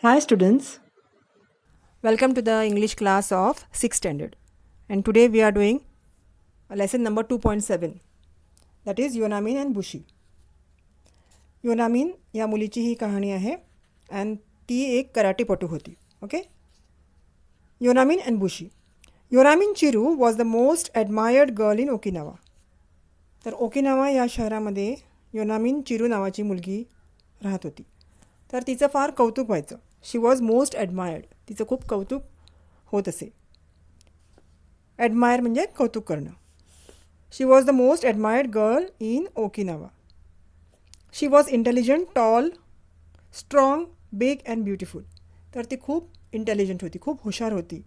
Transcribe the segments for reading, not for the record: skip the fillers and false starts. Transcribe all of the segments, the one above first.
Hi students. Welcome to the English class of 6th standard. And today we are doing lesson number 2.7, that is Yonamin and Bushi. योनामिन या मुलीची ही कहाणी आहे and ती एक कराटेपटू होती. Okay. Yonamine and Bushi. Yonamine Chiru was the most admired girl in Okinawa. तर Okinawa या शहरामध्ये योनामिन चिरू नावाची मुलगी राहत होती. तर तिचं फार कौतुक व्हायचं. She was most admired. तिचं खूप कौतुक होत असे. ॲडमायर म्हणजे कौतुक करणं. She was the most admired girl in Okinawa. She was intelligent, tall, strong, big and beautiful. तर ती खूप इंटेलिजंट होती, खूप हुशार होती,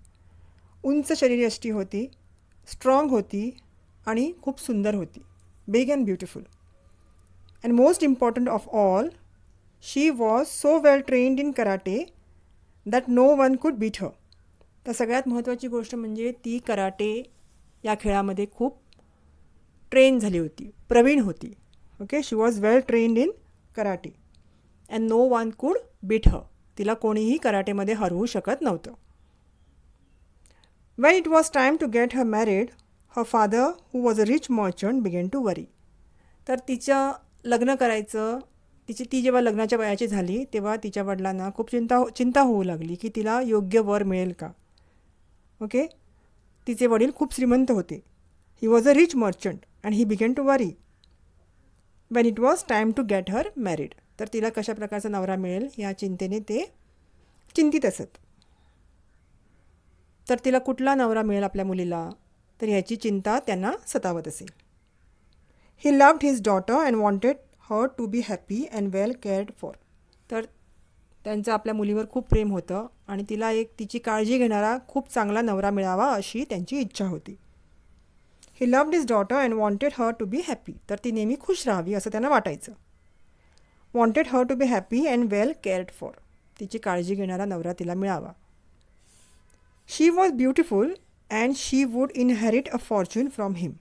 उंच शरीरयष्टी होती, स्ट्रॉंग होती आणि खूप सुंदर होती. Big and beautiful. And most important of all, she was so well trained in karate that no one could beat her. तर सगळ्यात महत्त्वाची गोष्ट म्हणजे ती कराटे या खेळामध्ये खूप ट्रेन झाली होती, प्रवीण होती. Okay. She was well trained in karate and no one could beat her. तिला कोणीही कराटेमध्ये हरवू शकत नव्हतं. When it was time to get her married, her father who was a rich merchant began to worry. तर तिचं लग्न करायचं, ती जेव्हा लग्नाच्या वयाची झाली तेव्हा तिच्या वडिलांना खूप चिंता होऊ लागली की तिला योग्य वर मिळेल का. ओके. तिचे वडील खूप श्रीमंत होते. He was a rich merchant and he began to worry when it was time to get her married. तर तिला कशा प्रकारचा नवरा मिळेल या चिंतेने ते चिंतित असत. तर तिला कुठला नवरा मिळेल आपल्या मुलीला, तर ह्याची चिंता त्यांना सतावत असेल. He loved his daughter and wanted her to be happy and well cared for. तर त्यांचं आपल्या मुलीवर खूप प्रेम होतं आणि तिला एक तिची काळजी घेणारा खूप चांगला नवरा मिळावा अशी त्यांची इच्छा होती. He loved his daughter and wanted her to be happy. तर ती नेहमी खुश राहावी असं त्यांना वाटायचं. Wanted her to be happy and well cared for. तिची काळजी घेणारा नवरा तिला मिळावा. She was beautiful and she would inherit a fortune from him.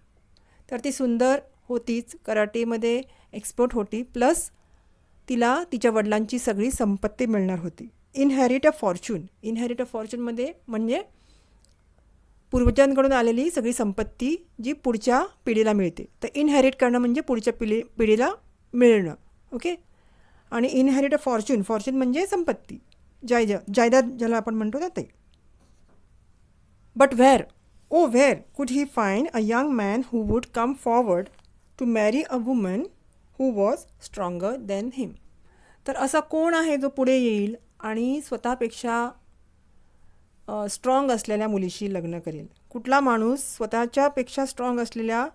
तर ती सुंदर होतीच, कराटेमध्ये एक्सपर्ट होती, प्लस तिला तिच्या वडिलांची सगळी संपत्ती मिळणार होती. Inherit a Fortune. इनहेरिट अ फॉर्च्यूनमध्ये म्हणजे पूर्वजांकडून आलेली सगळी संपत्ती जी पुढच्या पिढीला मिळते. तर इनहेरिट करणं म्हणजे पुढच्या पिढीला मिळणं. ओके. आणि इनहेरिट अ फॉर्च्यून, फॉर्च्यून म्हणजे संपत्ती, जायदाद ज्याला आपण म्हणतो ना ते. But where, oh where could he find a young man who would come forward to marry a woman who was stronger than him. तर असा कोण आहे जो पुढे येईल आणि स्वतःपेक्षा स्ट्रॉंग असलेल्या मुलीशी लग्न करेल. कुठला माणूस स्वतःच्यापेक्षा स्ट्रॉंग असलेल्या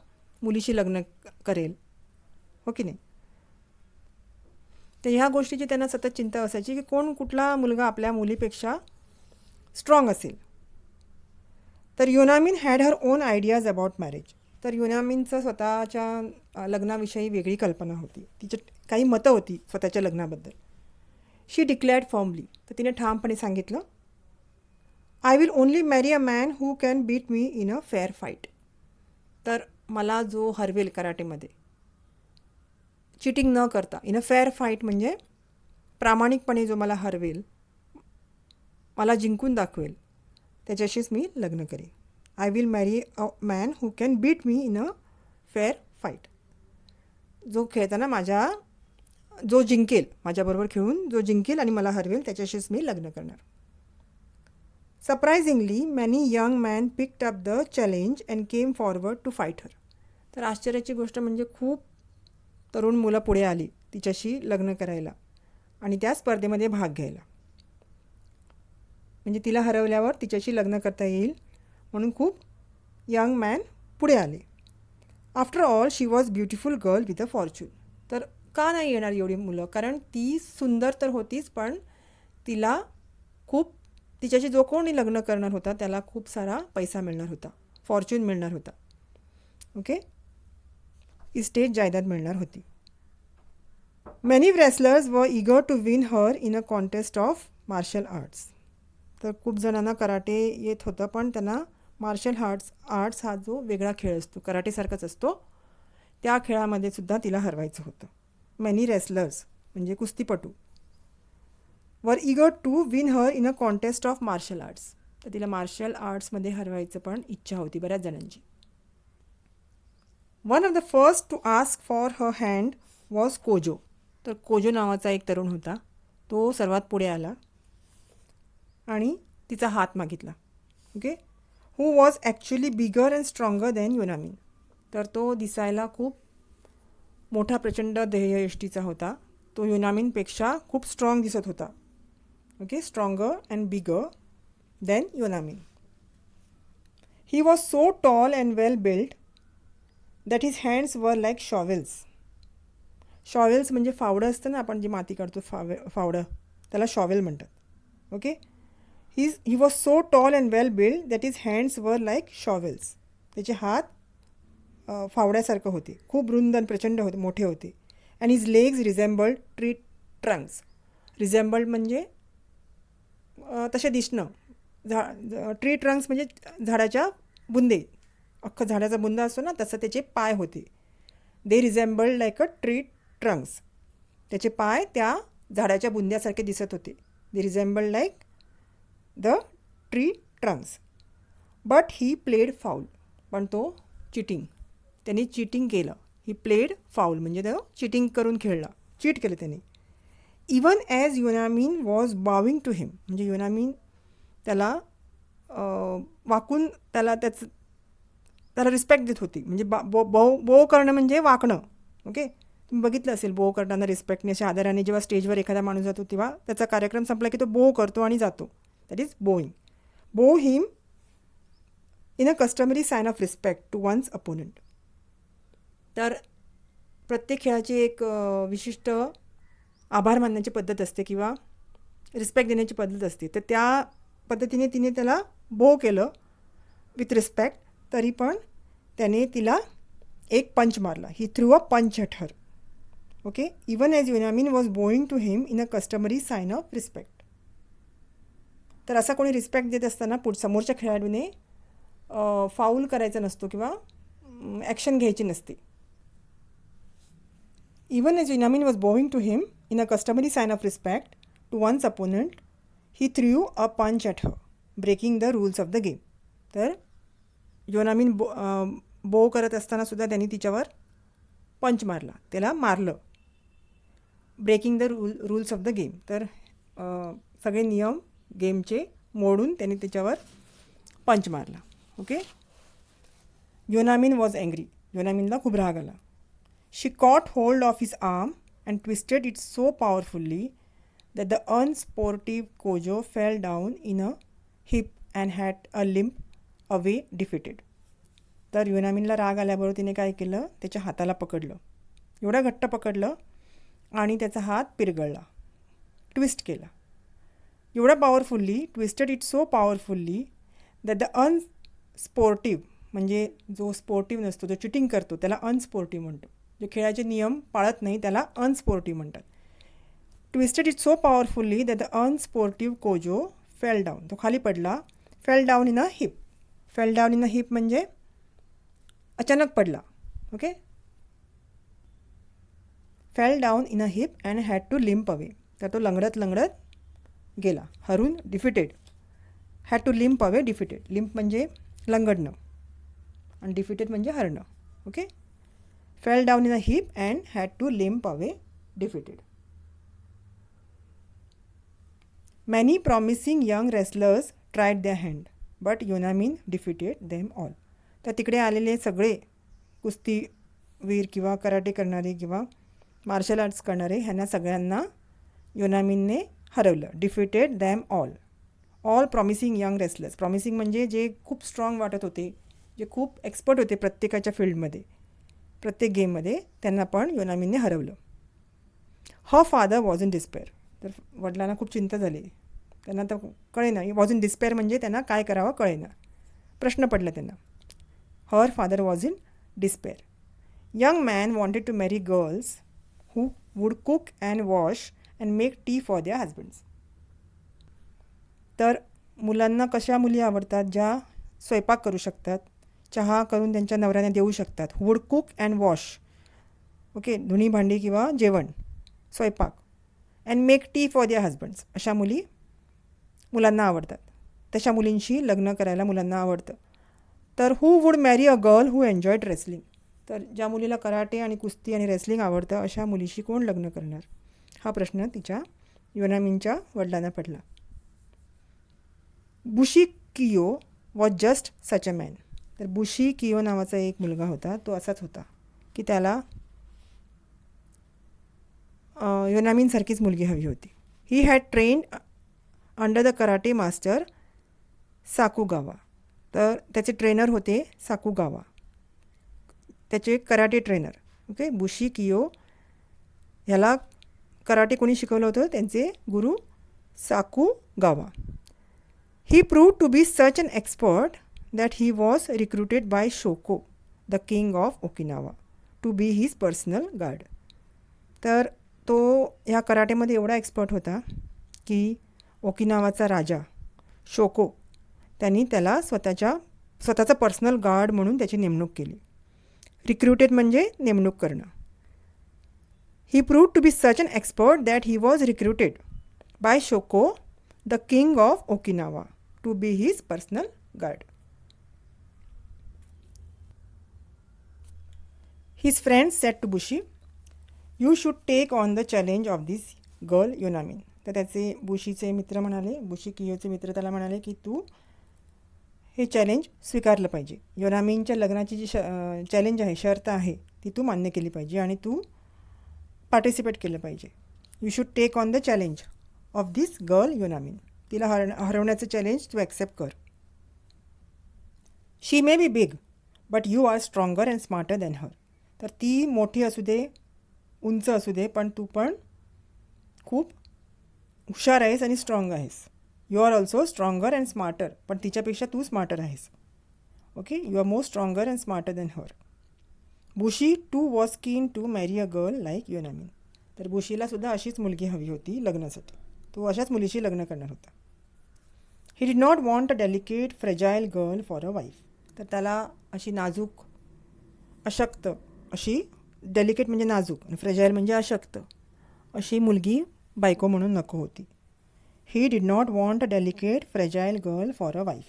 मुलीशी लग्न करेल, हो की नाही. तर ह्या गोष्टीची त्यांना सतत चिंता असायची की कुठला मुलगा आपल्या मुलीपेक्षा स्ट्रॉंग असेल. तर Yonamine had her own ideas about marriage. तर योनामिनचं स्वतःच्या लग्नाविषयी वेगळी कल्पना होती. तिची काही मतं होती स्वतःच्या लग्नाबद्दल. शी डिक्लेअर्ड फॉर्मली. तर तिने ठामपणे सांगितलं, आय विल ओनली मॅरी a man who can beat me in a fair fight. तर मला जो हरवेल कराटेमध्ये चिटिंग न करता, इन अ फेअर फाईट म्हणजे प्रामाणिकपणे जो मला हरवेल, मला जिंकून दाखवेल, त्याच्याशीच मी लग्न करेन. आय विल मॅरी a man who can beat me in a fair fight. जो खेळताना जो जिंकेल, माझ्याबरोबर खेळून जो जिंकेल आणि मला हरवेल त्याच्याशीच मी लग्न करणार. Surprisingly many young man picked up the challenge and came forward to fight her. तर आश्चर्याची गोष्ट म्हणजे खूप तरुण मुलं पुढे आली तिच्याशी लग्न करायला आणि त्या स्पर्धेमध्ये भाग घ्यायला. म्हणजे तिला हरवल्यावर तिच्याशी लग्न करता येईल म्हणून खूप यंग मॅन पुढे आले. After all she was beautiful girl with a Fortune. तर का नाही येणार एवढी मुलं, कारण ती सुंदर तर होतीच, पण तिला तिच्याशी जो कोणी लग्न करणार होता त्याला खूप सारा पैसा मिळणार होता, फॉर्च्यून मिळणार होता. ओके. इस्टेट, जायदाद मिळणार होती. Many wrestlers were eager to win her in a contest of martial arts. तर खूप जणांना कराटे येत होतं, पण त्यांना मार्शल आर्ट्स हा जो वेगळा खेळ असतो, कराटेसारखाच असतो, त्या खेळामध्ये सुद्धा तिला हरवायचं होतं. मेनी रेसलर्स म्हणजे कुस्तीपटू. Were eager to win her in a contest of martial arts. तर तिला मार्शल आर्ट्समध्ये हरवायचं पण इच्छा होती बऱ्याच जणांची. One of the first to ask for her hand was Kojo. तर कोजो नावाचा एक तरुण होता, तो सर्वात पुढे आला आणि तिचा हात मागितला. Okay. Who was actually bigger and stronger than Yonamine. तर तो दिसायला खूप मोठा प्रचंड ध्येययष्टीचा होता. तो युनामिनपेक्षा खूप स्ट्रॉंग दिसत होता. Okay. Stronger and bigger than Yonamine. He was so tall and well build that his hands were like shovels. Shovels म्हणजे फावडं असतं ना, आपण जी माती काढतो फावडं, त्याला शॉवेल म्हणतात. Okay. He was so tall and well build that his hands were like shovels. त्याचे हात फावड्यासारखं होते, खूप रुंद आणि प्रचंड होते, मोठे होते. And his legs resembled tree trunks. Resembled म्हणजे तसे दिसणं. ट्री ट्रंक्स म्हणजे झाडाच्या बुंदे, अख्खं झाडाचा बुंदा असतो ना, तसं त्याचे पाय होते. They resembled like a tree trunks. त्याचे पाय त्या झाडाच्या बुंद्यासारखे दिसत होते. They resembled like the tree trunks. But he played foul. पण तो त्यांनी चिटिंग केलं. ही प्लेड फाऊल म्हणजे तो चिटिंग करून खेळला, चीट केलं त्याने. Even as Yonamine was बाविंग to हिम. म्हणजे युनामिन त्याला वाकून त्याला रिस्पेक्ट देत होती. म्हणजे बो करणं म्हणजे वाकणं. ओके. तुम्ही बघितलं असेल बो करताना रिस्पेक्टने, अशा आदराने जेव्हा स्टेजवर एखादा माणूस जातो तेव्हा त्याचा कार्यक्रम संपला की तो बो करतो आणि जातो. That is bowing. Bow him in a customary sign of respect to one's opponent. तर प्रत्येक खेळाची एक विशिष्ट आभार मानण्याची पद्धत असते किंवा रिस्पेक्ट देण्याची पद्धत असते. तर त्या पद्धतीने तिने त्याला बो केलं विथ रिस्पेक्ट. तरी पण त्याने तिला एक पंच मारला. ही threw a punch at her. Okay. Even as Yonamine was bowing to him in a customary sign of respect. तर असा कोणी रिस्पेक्ट देत असताना समोरच्या खेळाडूने फाऊल करायचा नसतो किंवा ॲक्शन घ्यायची नसते. Even as Yonamine was bowing to him in a customary sign of respect to one's opponent he threw a punch at her breaking the rules of the game. तर युनामिन बो करत असताना सुद्धा त्यांनी तिच्यावर पंच मारला, त्याला मारलं. Breaking the rules of the game. तर सगळे नियम गेमचे मोडून त्यांनी त्याच्यावर पंच मारला. ओके. Yonamine was angry. युनामिनला खूप राग आला. She caught hold of his arm and twisted it so powerfully that the unsportive Kojo fell down in a heap and had a limp away defeated. तर युनामिनला राग आल्याबरोबर तिने काय केलं, त्याच्या हाताला पकडलं, एवढं घट्ट पकडलं आणि त्याचा हात पिरगळला, ट्विस्ट केला. एवढा powerfully, twisted it so powerfully that the unsportive म्हणजे जो स्पोर्टिव्ह नसतो, जो चिटिंग करतो त्याला अनस्पोर्टिव्ह म्हणतो. जे खेळाचे नियम पाळत नाही त्याला अनस्पोर्टिव्ह म्हणतात. Twisted it so powerfully that the unsportive Kojo fell down. तो खाली पडला. Fell down in a heap. Fell down in a heap म्हणजे अचानक पडला. Okay. Fell down in a heap and had to limp away. तर तो लंगडत गेला, हरून. Defeated. Had to limp away defeated. Limp म्हणजे लंगडणं आणि डिफिटेड म्हणजे हरणं. Okay. Fell down in a heap and had to limp away defeated. Many promising young wrestlers tried their hand but Yonamine defeated them all. तर तिकडे आलेले सगळे कुस्तीवीर किंवा कराटे करणारे किंवा मार्शल आर्ट्स करणारे ह्यांना सगळ्यांना युनामिनने हरवलं. Defeated them all. All promising young wrestlers. Promising म्हणजे जे खूप स्ट्रॉंग वाटत होते, जे खूप एक्सपर्ट होते प्रत्येकाच्या फील्डमध्ये, प्रत्येक गेममध्ये, त्यांना पण युनामिनने हरवलं. Her father was in despair. तर वडिलांना खूप चिंता झाली. त्यांना तर कळेना. वॉज इन डिस्पेअर म्हणजे त्यांना काय करावं कळेना. प्रश्न पडला त्यांना. Her father was in despair. Young man wanted to marry girls who would cook and wash and make tea for their husbands. तर मुलांना कशा मुली आवडतात, ज्या स्वयंपाक करू शकतात, चहा करून त्यांच्या नवऱ्याने देऊ शकतात. Would cook and wash. Okay. धुणी भांडी किंवा जेवण, स्वयंपाक. And make tea for their husbands. अशा मुलांना आवडतात. तशा मुलींशी लग्न करायला मुलांना आवडतं. तर हू वूड मॅरी a girl who enjoyed wrestling. तर ज्या मुलीला कराटे आणि कुस्ती आणि रेसलिंग आवडतं अशा मुलीशी कोण लग्न करणार, हा प्रश्न तिच्या योनामीनच्या वडिलांना पडला. बुशी कियो was just such a man. तर बुशी कियो नावाचा एक मुलगा होता, तो असाच होता की त्याला योनामीनसारखीच मुलगी हवी होती. He had trained under the karate master Sakugawa. तर त्याचे ट्रेनर होते साकुगावा, त्याचे कराटे ट्रेनर. ओके, बुशी कियो ह्याला कराटे कोणी शिकवलं होतं, त्यांचे गुरु Sakugawa. He proved to be such an expert that he was recruited by Shoko the king of Okinawa to be his personal guard. तर तो ह्या कराटेमध्ये एवढा एक्सपर्ट होता की ओकिनावाचा राजा शोको त्यांनी त्याला स्वतःचा पर्सनल गार्ड म्हणून त्याची नेमणूक केली. रिक्रुटेड म्हणजे नेमणूक करणं. He proved to be such an expert that he was recruited by Shoko the king of Okinawa to be his personal guard. His friends said to Bushi, you should take on the challenge of this girl Yonamine. तर त्याचे बुशीचे मित्र म्हणाले, बुशी कियोचे मित्र त्याला म्हणाले की तू हे challenge स्वीकारलं पाहिजे. योनामीनच्या लग्नाची जी चॅलेंज आहे, शर्त आहे, ती तू मान्य केली पाहिजे आणि तू पार्टिसिपेट केलं पाहिजे. You should take on the challenge of this girl Yonamine. तिला हरवण्याचं चॅलेंज तू ॲक्सेप्ट कर. She may be big but you are stronger and smarter than her. तर ती मोठी असू दे, उंच असू दे, पण तू पण खूप हुशार आहेस आणि स्ट्रॉंग आहेस. You are also stronger and smarter. पण तिच्यापेक्षा तू स्मार्टर आहेस. Okay, you are more stronger and smarter than her. Bushi too was keen to marry a girl like योनामीन. तर बुशीलासुद्धा अशीच मुलगी हवी होती लग्नासाठी. तो अशाच मुलीशी लग्न करणार होता. He did not want a delicate fragile girl for a wife. तर त्याला अशी नाजूक, अशक्त, अशी डेलिकेट म्हणजे नाजूक आणि फ्रेजाईल म्हणजे अशक्त अशी मुलगी बायको म्हणून नको होती. He did not want a delicate fragile girl for a wife.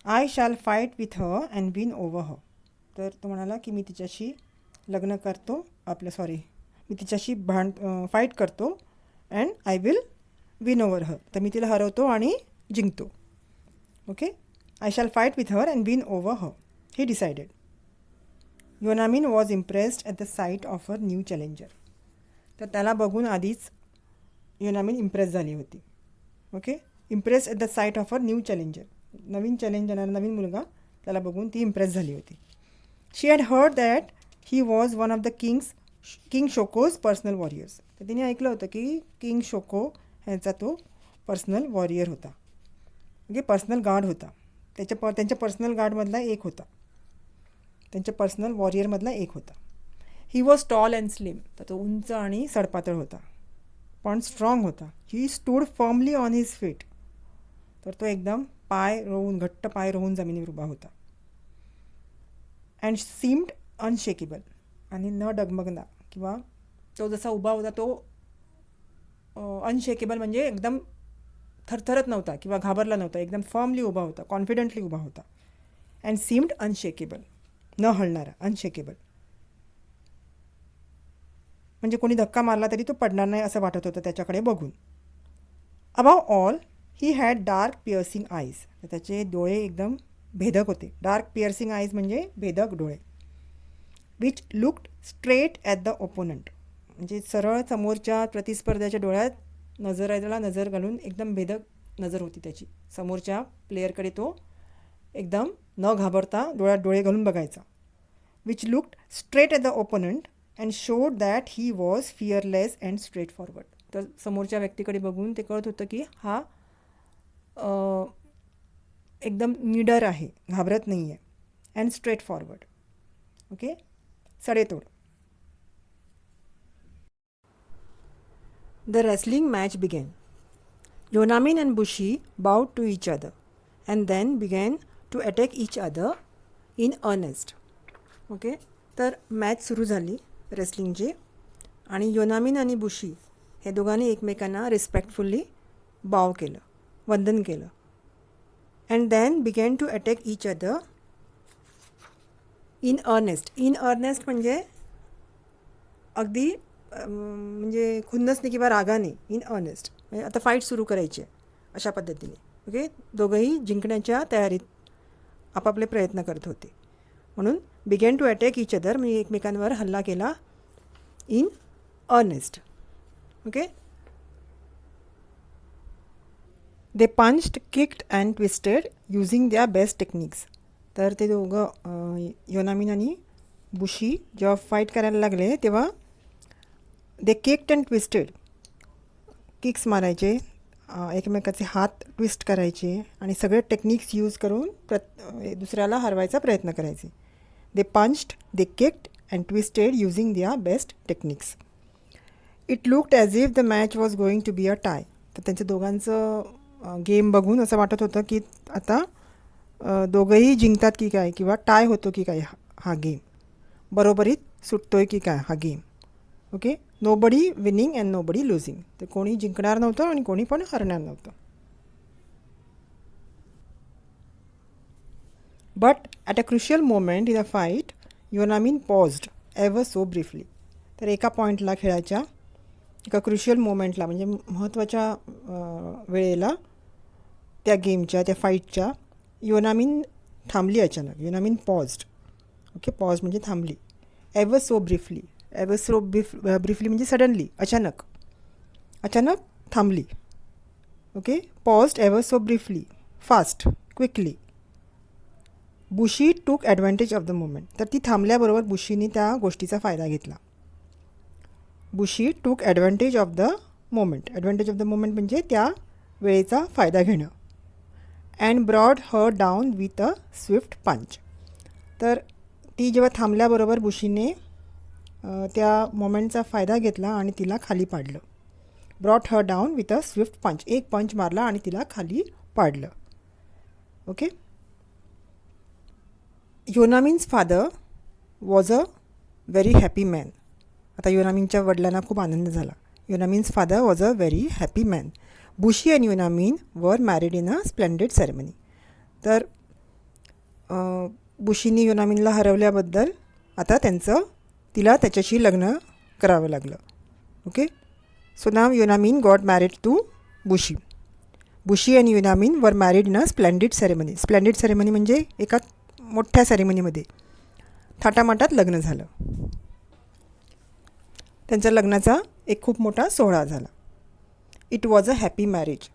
I shall fight with her and win over her. तर तो म्हणाला की मी तिच्याशी लग्न करतो, मी तिच्याशी फाईट करतो and I will win over her. तर मी तिला हरवतो आणि जिंकतो. Okay, I shall fight with her and win over her, he decided. Yonamine was impressed at the sight of her new challenger. तर त्याला बघून आधीच योनामीन इम्प्रेस झाली होती. Okay, impress at the sight of her new challenger. नवीन challenger, नवीन मुलगा, त्याला बघून ती इम्प्रेस झाली होती. She had heard that he was one of the king show cause personal warriors. तर तिने ऐकलं होतं की किंग शोको ह्याचा तो पर्सनल वॉरियर होता, म्हणजे पर्सनल गार्ड होता. त्यांच्या पर्सनल गार्डमधला एक होता, त्यांच्या पर्सनल वॉरियरमधला एक होता. He was tall and slim. तर तो उंच आणि सडपातळ होता, पण स्ट्रॉंग होता. He stood firmly on his feet. तर तो एकदम घट्ट पाय रोवून जमिनीवर उभा होता. And seemed unshakeable. आणि न डगमगना, किंवा तो जसा उभा होता तो अनशेकेबल म्हणजे एकदम थरथरत नव्हता किंवा घाबरला नव्हता, एकदम फर्मली उभा होता, कॉन्फिडेंटली उभा होता. अँड सीम्ड अनशेकेबल, न हलणारा, अनशेकेबल म्हणजे कोणी धक्का मारला तरी तो पडणार नाही असं वाटत होतं त्याच्याकडे बघून. Above all he had dark piercing eyes. तर त्याचे डोळे एकदम भेदक होते. डार्क पिअर्सिंग आईज म्हणजे भेदक डोळे. Which looked straight at the opponent. म्हणजे सरळ समोरच्या प्रतिस्पर्ध्याच्या डोळ्यात नजर घालून एकदम भेदक नजर होती त्याची. समोरच्या प्लेयरकडे तो एकदम न घाबरता डोळ्यात डोळे घालून बघायचा. Which looked straight at the opponent and showed that he was fearless and straightforward. तर समोरच्या व्यक्तीकडे बघून ते कळत होतं की हा एकदम निडर आहे, घाबरत नाही आहे. And straightforward. ओके, सडेतोड. The wrestling match began. Yonamine and Bushi bowed to each other and then began to attack each other in earnest. Okay, तर मॅच सुरू झाली रेसलिंगची आणि योनामीन आणि बुशी हे दोघांनी एकमेकांना रिस्पेक्टफुल्ली बाव केलं, वंदन केलं. And then began to attack each other in earnest. In earnest म्हणजे अगदी म्हणजे खुन्नसने किंवा रागाने. इन अर्नेस्ट म्हणजे आता फाईट सुरू करायची आहे अशा पद्धतीने. ओके, दोघंही जिंकण्याच्या तयारीत आपापले प्रयत्न करत होते. म्हणून began to attack each other म्हणजे एकमेकांवर हल्ला केला in earnest. Okay, they punched, kicked and twisted using their best techniques. तर ते दोघं योनामिन आणि बुशी जेव्हा फाईट करायला लागले तेव्हा दे किक्ड अँड ट्विस्टेड, किक्स मारायचे, एकमेकाचे हात ट्विस्ट करायचे आणि सगळे टेक्निक्स यूज करून दुसऱ्याला हरवायचा प्रयत्न करायचे. They punched, they kicked and twisted using their best techniques. It looked as if the match was going to be a tie. तर त्यांचं दोघांचं गेम बघून असं वाटत होतं की आता दोघंही जिंकतात की काय किंवा टाय होतो की काय हा गेम, बरोबरीत सुटतोय की काय हा game. Okay, nobody winning and nobody losing. तर कोणी जिंकणार नव्हतं आणि कोणी पण हरणार नव्हतं. But at a crucial moment in a fight Yonamine paused ever so briefly. तर एका पॉईंटला खेळाच्या एका क्रुशियल मोमेंटला म्हणजे महत्त्वाच्या वेळेला त्या गेमच्या त्या फाईटच्या योनामिन थांबली अचानक. योनामिन पॉज्ड. ओके, पॉज म्हणजे थांबली. Ever so briefly. Ever so briefly म्हणजे सडनली, अचानक, अचानक थांबली. Okay, paused ever so briefly, fast, quickly. Bushi took advantage of the moment. तर ती थांबल्याबरोबर बुशीने त्या गोष्टीचा फायदा घेतला. Bushi took advantage of the moment. Advantage of the moment म्हणजे त्या वेळेचा फायदा घेणं. And brought her down with a swift punch. तर ती जेव्हा थांबल्याबरोबर बुशीने त्या मोमेंटचा फायदा घेतला आणि तिला खाली पाडलं. Brought her down with a swift punch. एक पंच मारला आणि तिला खाली पाडलं. Okay, Yonamine's father was a very happy man. आता योनामिनच्या वडिलांना खूप आनंद झाला. Yonamine's father was a very happy man. Bushi and Yonamine were married in a splendid ceremony. तर बुशीने योनामिनला हरवल्याबद्दल आता तिला त्याच्याशी लग्न करावं लागलं. Okay, so now Yonamine got married to Bushi. Bushi and Yonamine were married in a splendid ceremony. Splendid ceremony म्हणजे एका मोठ्या सेरेमनीमध्ये थाटामाटात लग्न झालं. त्यांच्या लग्नाचा एक खूप मोठा सोहळा झाला. It was a happy marriage.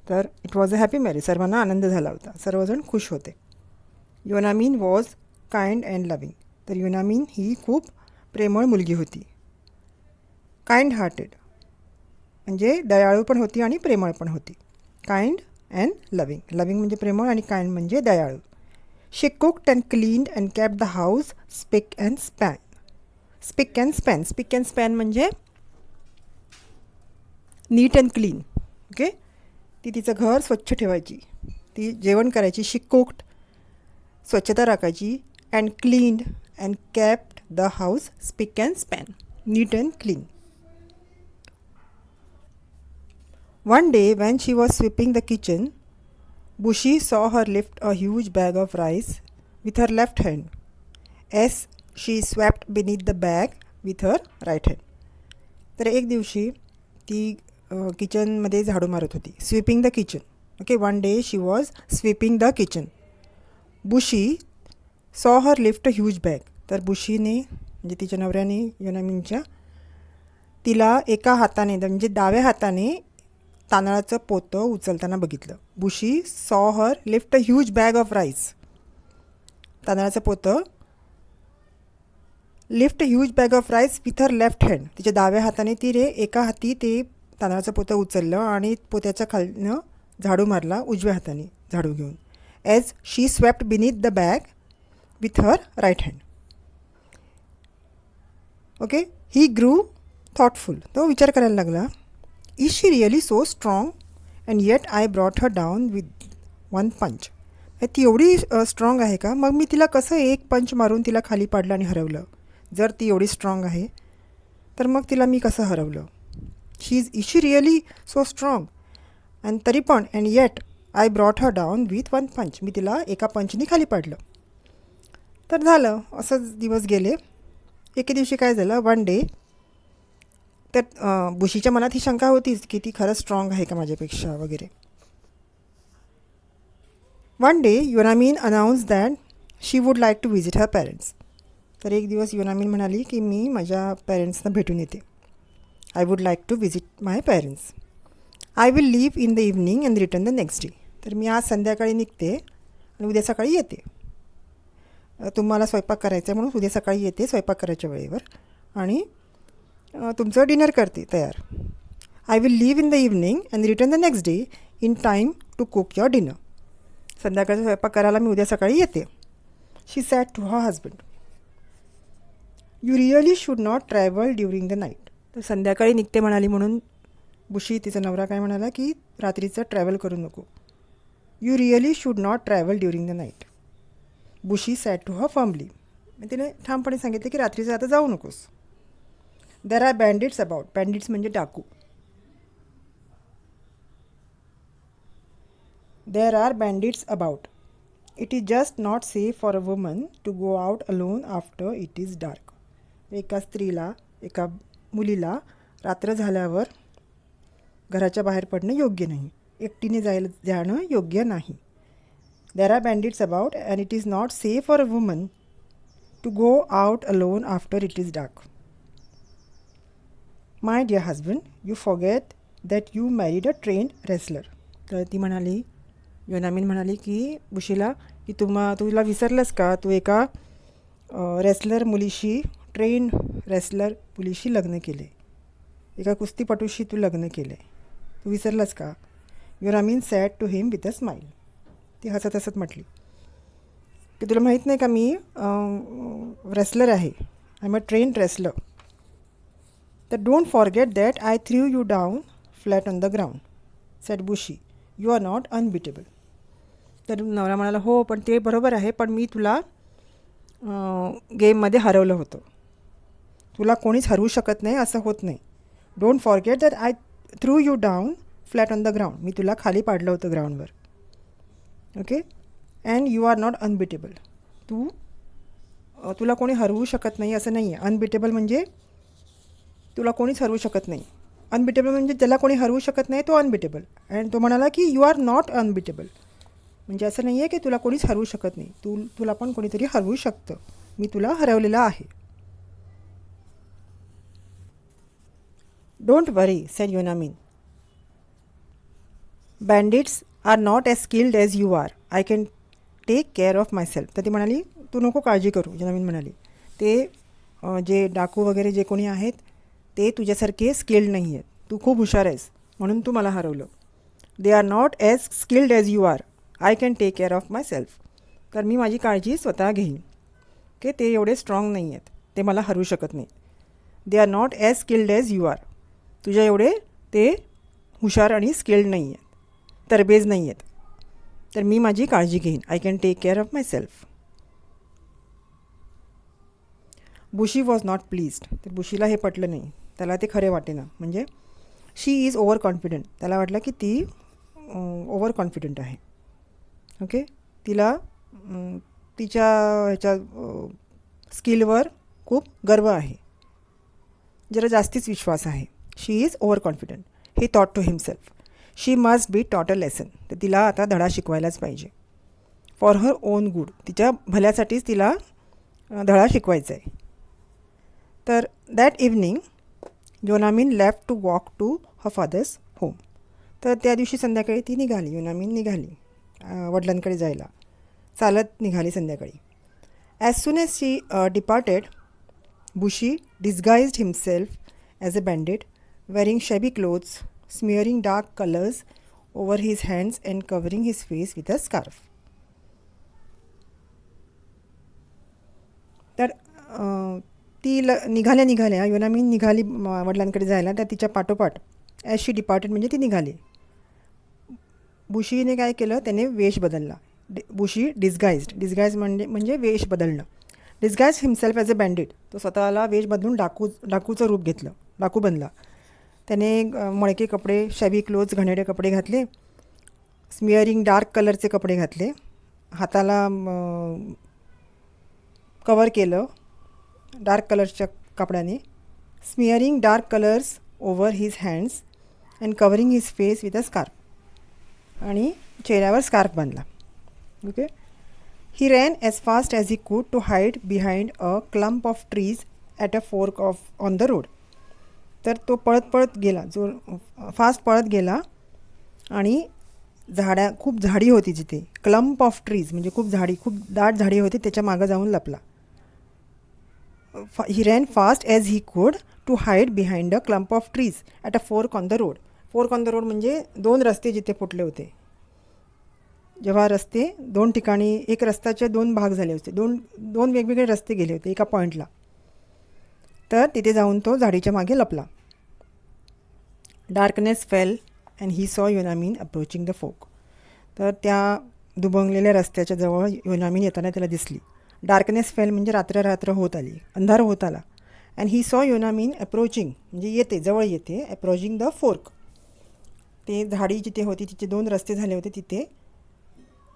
तर it was a happy marriage, सर्वांना आनंद झाला होता, सर्वजण खुश होते. Yonamine was kind and loving. तर योनामिन ही खूप प्रेमळ मुलगी होती. काइंड हार्टेड म्हणजे दयाळू पण होती आणि प्रेमळ पण होती. Kind and loving. लविंग म्हणजे प्रेमळ आणि काइंड म्हणजे दयाळू. She cooked and cleaned and kept the house spick and span. Spick and span. Spick and span म्हणजे नीट अँड क्लीन. ओके, ती तिचं घर स्वच्छ ठेवायची, ती जेवण करायची. शी कुक्ड स्वच्छता राखायची. And cleaned and kept the house spick and span, neat and clean. One day when she was sweeping the kitchen, Bushi saw her lift a huge bag of rice with her left hand as she swept beneath the bag with her right hand. तर एक दिवशी ती किचनमध्ये झाडू मारत होती. Sweeping the kitchen. Okay, one day she was sweeping the kitchen. Bushi saw her lift a huge bag. तर बुशीने म्हणजे तिच्या नवऱ्याने योनामिनच्या तिला एका हाताने म्हणजे डाव्या हाताने तांदळाचं पोतं उचलताना बघितलं. Bushi saw her lift a huge bag of rice. तांदळाचं पोतं lift huge bag of rice with her left hand. तिच्या डाव्या हाताने एका हाती ते तांदळाचं पोतं उचललं आणि पोत्याच्या खालनं झाडू मारला उजव्या हाताने झाडू घेऊन. As she swept beneath the bag with her right hand. Okay, he grew thoughtful. तो विचार करायला लागला, is she really so strong and yet I brought her down with one punch. ती एवढी स्ट्रॉंग आहे का, मग मी तिला कसं एक पंच मारून तिला खाली पाडलं आणि हरवलं. जर ती एवढी स्ट्रॉंग आहे तर मग तिला मी कसं हरवलं. Is she really so strong. And तरी पण and yet I brought her down with one पंच. मी तिला एका पंचनी खाली पाडलं. तर झालं असंच दिवस गेले. एके दिवशी काय झालं, वन डे, तर बुशीच्या मनात ही शंका होतीच की ती खरंच स्ट्रॉंग आहे का माझ्यापेक्षा वगैरे. One day Yonamine announce that she would like to visit her parents. तर एक दिवस युनामीन म्हणाली की मी माझ्या पॅरेंट्सना भेटून येते. I would like to visit my parents. I will leave in the evening and return the next day. तर मी आज संध्याकाळी निघते आणि उद्या सकाळी येते. तुम्हाला स्वयंपाक करायचा आहे म्हणून उद्या सकाळी येते स्वयंपाक करायच्या वेळेवर आणि तुमचं डिनर करते तयार. I will leave in the evening and return the next day in time to cook your dinner. संध्याकाळचा स्वयंपाक करायला मी उद्या सकाळी येते. She said to her husband. You really should not travel during the night. तर संध्याकाळी निघते म्हणाली म्हणून बुशी तिचा नवरा काय म्हणाला की रात्रीचं ट्रॅव्हल करू नको. You really should not travel during the night. Bushi said to her firmly. तिने ठामपणे सांगितले की रात्रीचं आता जाऊ नकोस. देर आर बँडिट्स अबाउट. बँडिट्स म्हणजे डाकू. There are bandits about. It is just not safe for a woman to go out alone after it is dark. एका स्त्रीला, एका मुलीला रात्र झाल्यावर घराच्या बाहेर पडणं योग्य नाही. एकटीने जाणं योग्य नाही. There are bandits about and it is not safe for a woman to go out alone after it is dark. My dear husband, you forget that you married a trained wrestler. तर ती म्हणाली, युनामीन म्हणाली की बुशीला की तुला विसरलंस का, तू एका wrestler मुलीशी, ट्रेंड रेसलर मुलीशी लग्न केले, एका कुस्तीपटूशी तू लग्न केले, तू विसरलंस का. Yonamine said to him with a smile. ती हसत हसत म्हटली की तुला माहीत नाही का मी रेसलर आहे. I am a trained wrestler. तर don't forget that I threw you down flat on the ground, said Bushi. You are not unbeatable. तर नवरा म्हणाला हो पण ते बरोबर आहे, पण मी तुला गेममध्ये हरवलं होतं. तुला कोणीच हरवू शकत नाही, असं होत नाही. Don't forget that I threw you down flat on the ground. मी तुला खाली पाडलं होतं ग्राउंडवर. Okay. And you are not unbeatable. तुला कोणी हरवू शकत नाही असं नाही आहे. अनबिटेबल म्हणजे तुला कोणीच हरवू शकत नाही. अनबिटेबल म्हणजे ज्याला कोणी हरवू शकत नाही तो अनबिटेबल. अँड तो म्हणाला की यू आर नॉट अनबिटेबल. म्हणजे असं नाही आहे की तुला कोणीच हरवू शकत नाही. तुला पण कोणीतरी हरवू शकतं. मी तुला हरवलेलं आहे. Don't worry, said Yonamine. Bandits are not as skilled as you are. I can take care of myself. तर ती म्हणाली तू नको काळजी करू. युनामीन म्हणाली ते जे डाकू वगैरे जे कोणी आहेत ते तुझ्यासारखे स्किल्ड नाही आहेत. तू खूप हुशार आहेस म्हणून तू मला हरवलं. They are not as skilled as you are. I can take care of myself. तर मी माझी काळजी स्वतः घेईन. की ते एवढे स्ट्रॉंग नाही आहेत, ते मला हरवू शकत नाही. They are not as skilled as you are. तुझ्या एवढे ते हुशार आणि स्किल्ड नाही आहेत, तरबेज नाही आहेत. तर मी माझी काळजी घेईन. I can take care of myself. Bushi was not pleased. तर बुशीला हे पटलं नाही. त्याला ते खरे वाटेना. म्हणजे शी इज ओव्हर कॉन्फिडंट. त्याला वाटलं की ती ओव्हर कॉन्फिडंट आहे. ओके. तिला तिच्या ह्याच्या स्किलवर खूप गर्व आहे, जरा जास्तीच विश्वास आहे. She is overconfident. He thought to himself. She must be taught a lesson. For her own good शिकवायलाच पाहिजे. फॉर हर ओन गुड. तिच्या भल्यासाठीच तिला धडा शिकवायचा आहे. तर that evening Yonamine left to walk to her father's home. तर त्या दिवशी संध्याकाळी ती निघाली. युनामीन निघाली वडिलांकडे जायला. चालत निघाली संध्याकाळी. As soon as she departed, Bushi disguised himself as a bandit, wearing shabby clothes, smearing dark colors over his hands and covering his face with a scarf. तर ती निघाल्या युनामीन निघाली वडिलांकडे जायला. तर तिच्या पाठोपाठ ॲज शी डिपार्टेड म्हणजे ती निघाली. बुशीने काय केलं, त्याने वेश बदलला. बुशी डिस्गाइज म्हणजे वेश बदलणं. Disguise himself as a banded. तो स्वतःला वेश बदलून डाकूचं रूप घेतलं, डाकू बनला. त्याने मळके कपडे, शॅबी क्लोथ्स, घाणेरडे कपडे घातले. स्मिअरिंग डार्क कलरचे कपडे घातले. हाताला कवर केलं डार्क कलरच्या कपड्याने. Smearing dark colours over his hands and covering his face with a scarf. आणि चेहऱ्यावर स्कार्फ बांधला. Okay. He ran as fast as he could to hide behind a clump of trees at a fork on the road. तर तो पळत गेला, fast पळत गेला आणि खूप झाडी होती जिथे. क्लम्प ऑफ ट्रीज म्हणजे खूप दाट झाडी होती, त्याच्या मागं जाऊन लपला. He ran fast as he could to hide behind a clump of trees at a fork on the road. Fork on the road म्हणजे 2 रस्ते जिथे फुटले होते. जेव्हा रस्ते 2 ठिकाणी, एक रस्त्याचे 2 भाग झाले होते, दोन वेगवेगळे रस्ते गेले होते एका पॉईंटला. तर तिथे जाऊन तो झाडीच्या मागे लपला. Darkness fell and he saw Yonamine approaching the folk. तर त्या दुभंगलेल्या रस्त्याच्या जवळ योनामीन येताना त्याला दिसली. डार्कनेस फेल म्हणजे रात्र होत आली, अंधार होत आला. And he saw Yonamine approaching म्हणजे येते, जवळ येते. अप्रोचिंग द फोर्क, ते झाडी जिथे होती तिथे 2 रस्ते झाले होते तिथे.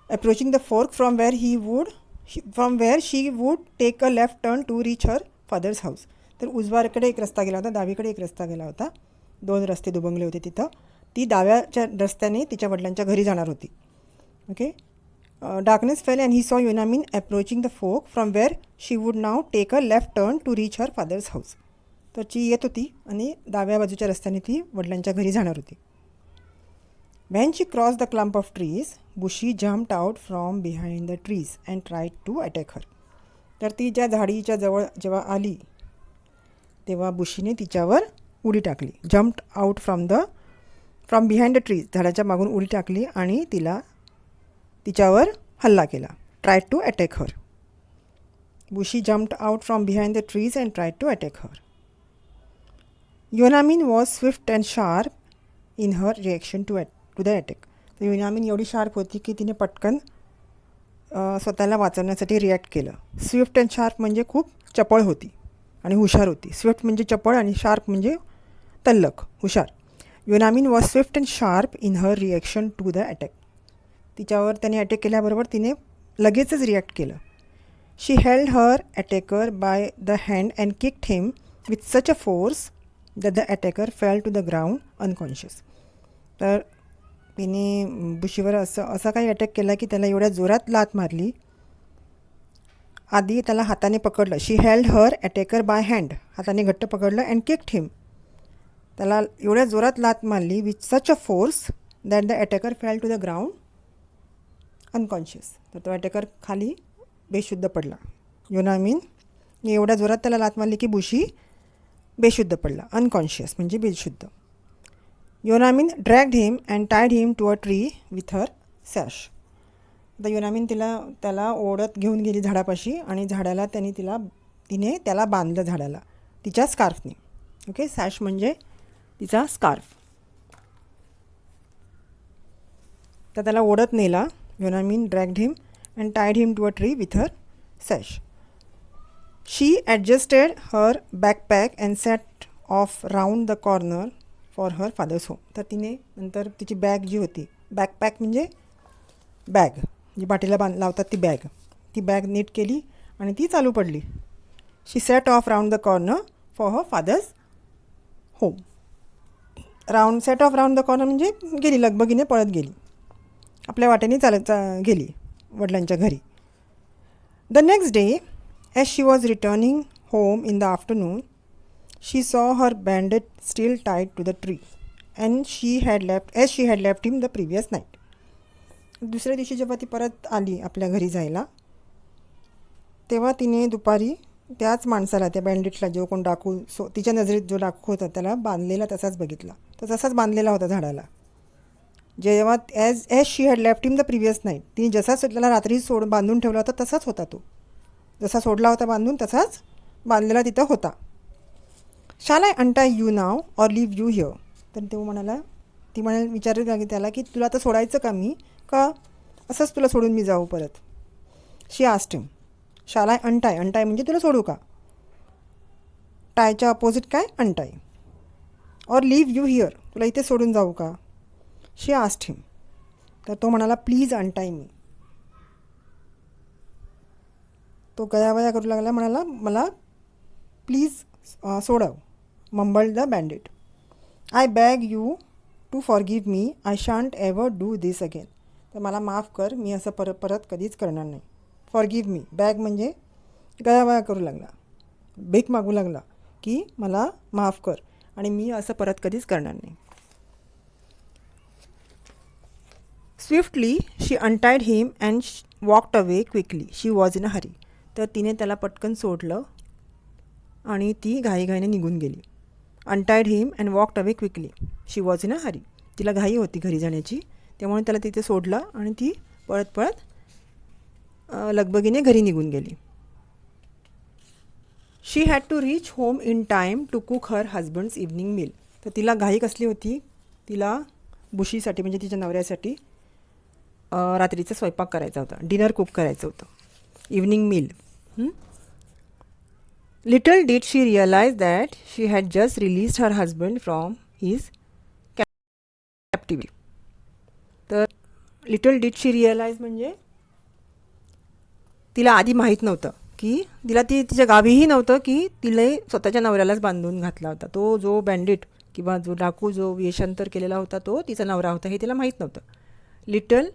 Approaching the fork from where she would take a left turn to reach her father's house. तर उजवाकडे एक रस्ता गेला होता, डावीकडे एक रस्ता गेला होता. 2 रस्ते दुभंगले होते तिथं. ती डाव्याच्या रस्त्याने तिच्या वडिलांच्या घरी जाणार होती. Okay. Darkness fell and he saw Yonamine approaching the fork from where she would now take a left turn to reach her father's house. तर ती येत होती आणि डाव्या बाजूच्या रस्त्याने ती वडिलांच्या घरी जाणार होती. When she crossed the clump of trees, Bushi jumped out from behind the trees and tried to attack her. तर ती ज्या झाडीच्या जवळ जेव्हा आली तेव्हा बुशीने तिच्यावर उडी टाकली. Jumped out from behind the trees, झाडाच्या मागून उडी टाकली आणि तिच्यावर हल्ला केला. Tried to attack her. Bushi jumped out from behind the trees and tried to attack her. Yonamine was swift and sharp in her reaction to the attack. तर योनामीन एवढी शार्प होती की तिने पटकन स्वतःला वाचवण्यासाठी रिॲक्ट केलं. स्विफ्ट अँड शार्प म्हणजे खूप चपळ होती आणि हुशार होती. स्विफ्ट म्हणजे चपळ आणि शार्प म्हणजे तल्लख, हुशार. Yonamine was swift and sharp in her reaction to the attack. तिच्यावर त्याने अटॅक केल्याबरोबर तिने लगेचच रिॲक्ट केलं. She held her attacker by the hand and kicked him with such a force that the attacker fell to the ground unconscious. तर तिने बुशीवर असा काही अटॅक केला की त्याला एवढ्या जोरात लात मारली. आधी त्याला हाताने पकडलं. She held her attacker by hand, हाताने घट्ट पकडलं. अँड किक्ड हिम, त्याला एवढ्या जोरात लात मारली with such a force that the attacker fell to the ground unconscious. तर तो अटॅकर खाली बेशुद्ध पडला. योनामीन एवढ्या जोरात त्याला लात मारली की बुशी बेशुद्ध पडला. अनकॉन्शियस म्हणजे बेशुद्ध. Yonamine dragged him and tied him to a tree with her sash. आता योनामीन त्याला ओढत घेऊन गेली झाडापाशी आणि झाडाला तिने त्याला बांधलं झाडाला तिच्या स्कार्फने. ओके. सॅश म्हणजे तिचा स्कार्फ. तर त्याला ओढत नेला. Yonamine dragged him and tied him to a tree with her sash. She adjusted her backpack and set off round the corner for her father's home. तर तिने नंतर तिची बॅग जी होती, बॅकपॅक म्हणजे बॅग जी पाठीला लावतात ती बॅग नीट केली आणि ती चालू पडली. She set off round the corner for her father's home. Set off round the corner म्हणजे गेली, लगबगीने पळत गेली, आपल्या वाटेने गेली वडिलांच्या घरी. The next day as she was returning home in the afternoon she saw her bandit still tied to the tree and as she had left him the previous night. दुसऱ्या दिवशी जेव्हा ती परत आली आपल्या घरी जायला तेव्हा तिने दुपारी त्याच माणसाला, त्या बँडिटला, जो कोण डाकू तिच्या नजरेत जो डाकू होता त्याला बांधलेला तसाच बघितला. तर तसाच बांधलेला होता झाडाला. जेव्हा as she had left him the previous night, तिने जसा त्याला रात्री बांधून ठेवला होता तसाच होता तो. जसा सोडला होता बांधून तसाच बांधलेला तिथं होता. Shall I untie you now or leave you here. तर ती विचारत लागली त्याला की तुला आता सोडायचं का मी, का असंच तुला सोडून मी जाऊ परत. शी आस्क्ड हिम. शाल आय अनटाय म्हणजे तुला सोडू का. टायच्या अपोजिट काय, अनटाय. ऑर लीव यू हिअर, तुला इथे सोडून जाऊ का? शी आस्क्ड हिम, तर तो म्हणाला प्लीज अनटाय मी. तो गयावया करू लागला, म्हणाला मला प्लीज सोडव. Mumbled the bandit. I beg you to forgive me, I shan't ever do this again. तर मला माफ कर, मी असं परत कधीच करणार नाही. फॉरगिव्ह मी, बॅग म्हणजे गयावया करू लागला, भीक मागू लागला की मला माफ कर आणि मी असं परत कधीच करणार नाही. Swiftly she untied him and walked away quickly, she was in a hurry. तर तिने त्याला पटकन सोडलं आणि ती घाईघाईने निघून गेली. Untied him and walked away quickly, she was in a hurry. तिला घाई होती घरी जाण्याची, त्यामुळे त्याला तिथे सोडलं आणि ती पळत लगबगीने घरी निघून गेली. She had to reach home in time to cook her husband's evening meal. तर तिला घाई कसली होती, तिला बुशीसाठी म्हणजे तिच्या नवऱ्यासाठी रात्रीचा स्वयंपाक करायचा होता, डिनर कुक करायचं होतं, evening meal. Little did she realise that she had just released her husband from his captivity. तर लिटल डिड शी रिअलाइज म्हणजे तिला आधी माहीत नव्हतं की तिच्या गावीही नव्हतं की तिला स्वतःच्या नवऱ्यालाच बांधून घातला होता. तो जो बँडिट किंवा जो डाकू जो वेषांतर केलेला होता तो तिचा नवरा होता, हे तिला माहीत नव्हतं. Little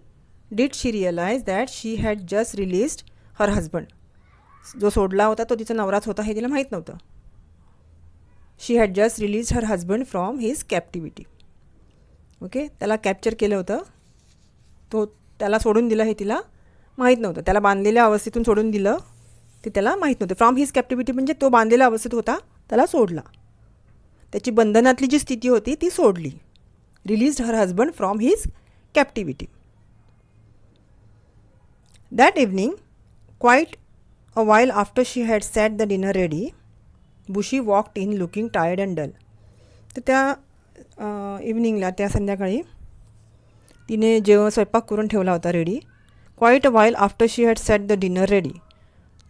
did she realise that she had just released her husband, जो सोडला होता तो तिचा नवराच होता हे तिला माहीत नव्हतं. She had just release her husband from his captivity. Okay, त्याला कॅप्चर केलं होतं, तो त्याला सोडून दिलं हे तिला माहीत नव्हतं. त्याला बांधलेल्या अवस्थेतून सोडून दिलं ते त्याला माहीत नव्हतं. फ्रॉम हिज कॅप्टिव्हिटी म्हणजे तो बांधलेल्या अवस्थेत होता, त्याला सोडला, त्याची बंधनातली जी स्थिती होती ती सोडली. Released her husband from his captivity. That evening, quite a while after she had set the dinner ready, Bushi walked in looking tired and dull. तर त्या इव्हनिंगला, त्या संध्याकाळी तिने स्वयंपाक करून ठेवला होता ready. Quiet a while after she had set the dinner ready,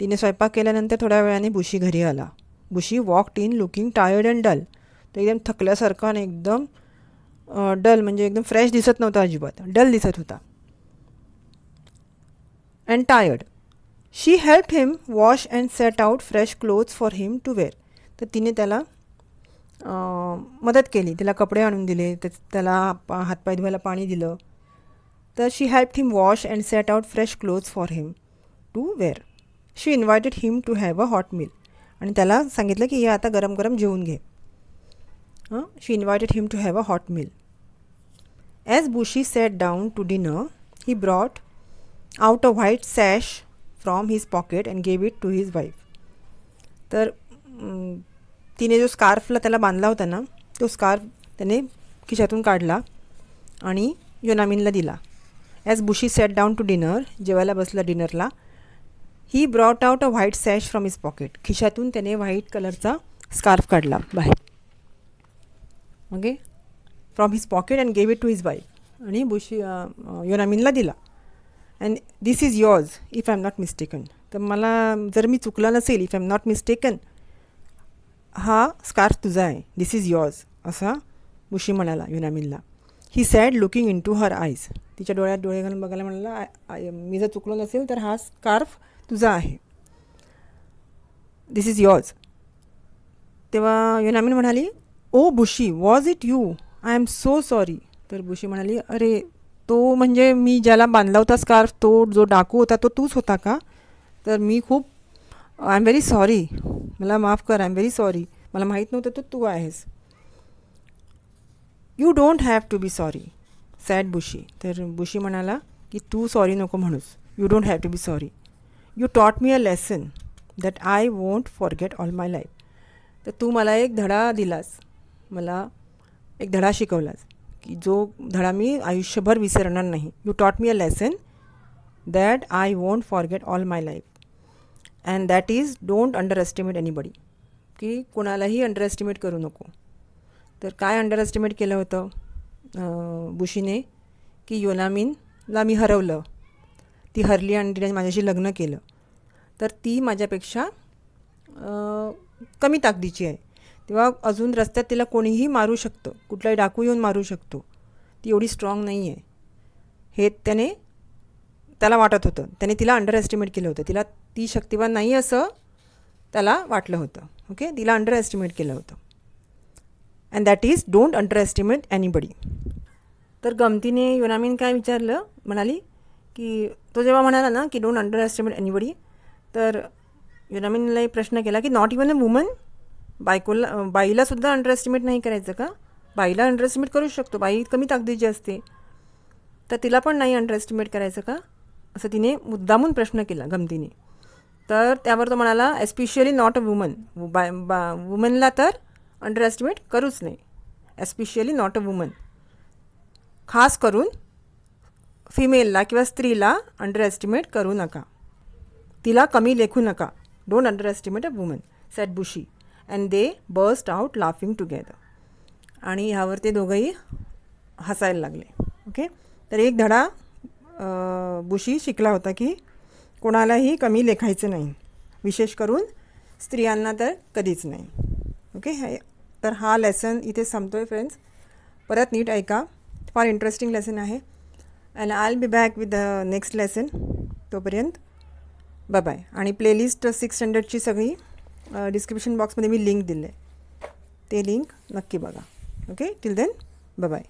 तिने स्वयंपाक केल्यानंतर थोड्या वेळाने बुशी घरी आला. Bushi walked in looking tired and dull. तो एकदम थकल्यासारखा आणि एकदम डल म्हणजे एकदम फ्रेश दिसत नव्हता, अजिबात डल दिसत होता. And tired. She helped him wash and set out fresh clothes for him to wear. तर तिने त्याला मदत केली, त्याला कपडे आणून दिले, त्याला हातपाय धुवायला पाणी दिलं. तर she helped him wash and set out fresh clothes for him to wear. She invited him to have a hot meal. आणि त्याला सांगितलं की हे आता गरम गरम जेवून घे. She invited him to have a hot meal. As Bushi sat down to dinner, he brought out a white sash from his pocket and gave it to his wife. तर तिने जो स्कार्फला त्याला बांधला होता ना, तो स्कार्फ त्याने खिशातून काढला आणि योनामीनला दिला. As Bushi sat down to dinner, जेवायला बसला डिनरला, he brought out a white sash from his pocket. खिशातून त्याने व्हाईट कलरचा स्कार्फ काढला बाहेर, okay, from his pocket and gave it to his wife. आणि योनामीनला दिला. And this is yours if I am not mistaken. तर मला जर मी चुकला नसेल, if I am not mistaken, हा स्कार्फ तुझा आहे, दिस इज युअर्स, असा बुशी म्हणाला योनामीनला. He said looking into her eyes. तिच्या डोळ्यात डोळे घालून बघायला म्हणाला, मी जर चुकलो नसेल तर हा स्कार्फ तुझा आहे, दिस इज युअर्स. तेव्हा योनामीन म्हणाली, oh Bushi, was it you? I am so sorry. तर बुशी म्हणाली, अरे तो म्हणजे मी ज्याला बांधला होता स्कार्फ, तो जो डाकू होता तो तूच होता का? तर मी खूप आय एम व्हेरी सॉरी, मला माफ कर, आय एम व्हेरी सॉरी, मला माहीत नव्हतं तो तू आहेस. You don't have to be sorry, said Bushi. तर बुशी म्हणाला की तू सॉरी नको म्हणूस, you don't have to be sorry. You taught me a lesson that I won't forget all my life. तर तू मला एक धडा दिलास, मला एक धडा शिकवलास की जो धडा मी आयुष्यभर विसरणार नाही. You taught me a lesson that I won't forget all my life and that is don't under estimate anybody. की कोणालाही अंडर एस्टिमेट करू नको. तर काय अंडर एस्टिमेट केलं होतं बुशीने? की योनामीनला मी हरवलं, ती हरली आणि तिने माझ्याशी लग्न केलं, तर ती माझ्यापेक्षा कमी ताकदीची आहे. तेव्हा अजून रस्त्यात तिला कोणीही मारू शकतं, कुठलाही डाकू येऊन मारू शकतो. ती एवढी स्ट्रॉंग नाही आहे हे त्याला वाटत होतं. त्याने तिला अंडर एस्टिमेट केलं होतं. तिला ती शक्तिवान नाही असं त्याला वाटलं होतं. ओके, तिला अंडर एस्टिमेट केलं होतं. And that is don't under estimate anybody. तर गमतीने युनामीन काय विचारलं, म्हणाली की तो जेव्हा म्हणाला ना की डोंट अंडर एस्टिमेट एनीबडी, तर युनामीनला एक प्रश्न केला की नॉट इवन अ वुमन, बाईलासुद्धा अंडर एस्टिमेट नाही करायचं का? बाईला अंडर एस्टिमेट करू शकतो, बाई कमी ताकदीची असते, तर तिला पण नाही अंडर एस्टिमेट करायचं का, असं तिने मुद्दामून प्रश्न केला गमतीने. तर त्यावर तो म्हणाला एस्पेशली नॉट अ वुमन, वुमनला तर अंडर एस्टिमेट करूच नाही, एस्पेशली नॉट अ वुमन, खास करून फिमेलला किंवा स्त्रीला अंडर एस्टिमेट करू नका, तिला कमी लेखू नका. Don't underestimate a woman, said Bushi. And they burst out laughing together. आणि ह्यावर ते दोघंही हसायला लागले. ओके, तर एक धडा बुशी शिकला होता की कोणालाही कमी लेखायचं नाही, विशेष करून स्त्रियांना तर कधीच नाही. ओके, तर हा लेसन इथे संपतो आहे फ्रेंड्स. परत नीट ऐका, फार इंटरेस्टिंग लेसन आहे. And I will be back with the next lesson. तोपर्यंत बाय बाय. आणि प्लेलिस्ट 6 स्टँडर्डची सगळी डिस्क्रिप्शन बॉक्समध्ये मी लिंक दिले, ते लिंक नक्की बघा. Okay, till then bye bye.